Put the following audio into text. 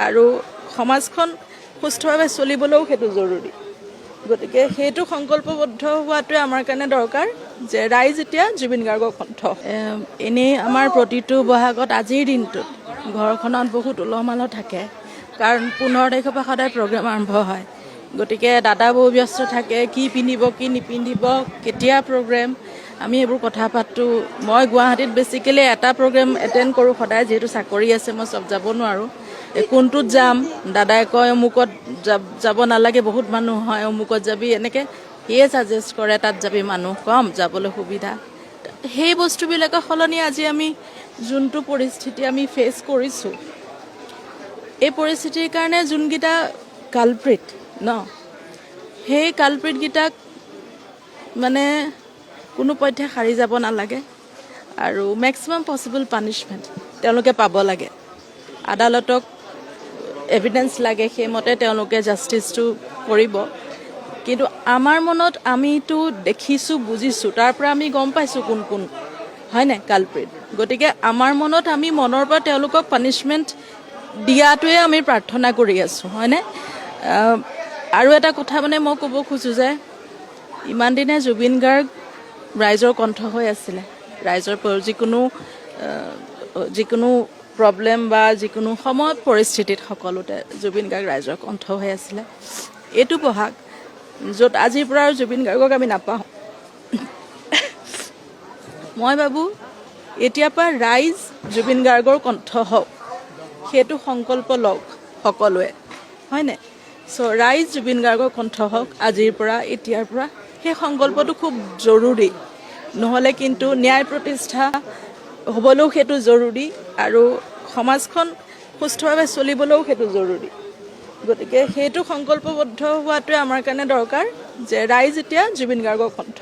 আৰু সমাজখন সুস্থভাৱে চলিবলৈও সেইটো জৰুৰী গতিকে সেইটো সংকল্পবদ্ধ হোৱাটোৱে আমাৰ কাৰণে দৰকাৰ যে ৰাইজ এতিয়া জুবিন গাৰ্গৰ কণ্ঠ এনেই আমাৰ প্ৰতিটো বহাগত আজিৰ দিনটোত ঘৰখনত বহুত উলহ মালহ থাকে কাৰণ 15 তাৰিখৰ পৰা সদায় প্ৰগ্ৰেম আৰম্ভ হয় গতিকে দাদা বহু ব্যস্ত থাকে কি পিন্ধিব কি নিপিন্ধিব কেতিয়া প্ৰগ্ৰেম আমি এইবোৰ কথা পাতোঁ মই গুৱাহাটীত বেছিকেলি এটা প্ৰগ্ৰেম এটেণ্ড কৰোঁ সদায় যিহেতু চাকৰি আছে মই চব যাব নোৱাৰোঁ কোনটোত যাম দাদাই কয় অমুকত যাব নালাগে বহুত মানুহ হয় অমুকত যাবি এনেকৈ সিয়ে ছাজেষ্ট কৰে তাত যাবি মানুহ কম যাবলৈ সুবিধা সেই বস্তুবিলাকৰ সলনি আজি আমি যোনটো পৰিস্থিতি আমি ফেচ কৰিছোঁ এই পৰিস্থিতিৰ কাৰণে যোনকেইটা কালপ্ৰিট ন সেই কালপ্ৰিটকেইটাক মানে কোনো পধ্যে সাৰি যাব নালাগে আৰু মেক্সিমাম পচিবল পানিছমেণ্ট তেওঁলোকে পাব লাগে আদালতক এভিডেন্স লাগে সেইমতে তেওঁলোকে জাষ্টিছটো কৰিব কিন্তু আমাৰ মনত আমিতো দেখিছোঁ বুজিছোঁ তাৰ পৰা আমি গম পাইছোঁ কোন কোন হয় নাই কালপ্ৰিট গতিকে আমাৰ মনত আমি মনৰ পৰা তেওঁলোকক পানিছমেণ্ট দিয়াটোৱে আমি প্ৰাৰ্থনা কৰি আছোঁ হয়নে আৰু এটা কথা মানে মই ক'ব খোজোঁ যে ইমান দিনে জুবিন গাৰ্গ ৰাইজৰ কণ্ঠ হৈ আছিলে ৰাইজৰ যিকোনো প্ৰব্লেম বা যিকোনো সময় পৰিস্থিতিত সকলোতে জুবিন গাৰ্গ ৰাইজৰ কণ্ঠ হৈ আছিলে এইটো বহাগ য'ত আজিৰ পৰা আৰু জুবিন গাৰ্গক আমি নাপাওঁ মই ভাবোঁ এতিয়াৰ পৰা ৰাইজ জুবিন গাৰ্গৰ কণ্ঠ হওক সেইটো সংকল্প লওক সকলোৱে হয়নে চ' ৰাইজ জুবিন গাৰ্গৰ কণ্ঠ হওক আজিৰ পৰা এতিয়াৰ পৰা সেই সংকল্পটো খুব জৰুৰী নহ'লে কিন্তু ন্যায় প্ৰতিষ্ঠা হ'বলৈও সেইটো জৰুৰী আৰু সমাজখন সুস্থভাৱে চলিবলৈও সেইটো জৰুৰী গতিকে সেইটো সংকল্পবদ্ধ হোৱাটোৱে আমাৰ কাৰণে দৰকাৰ যে ৰাইজ এতিয়া জুবিন গাৰ্গৰ কণ্ঠ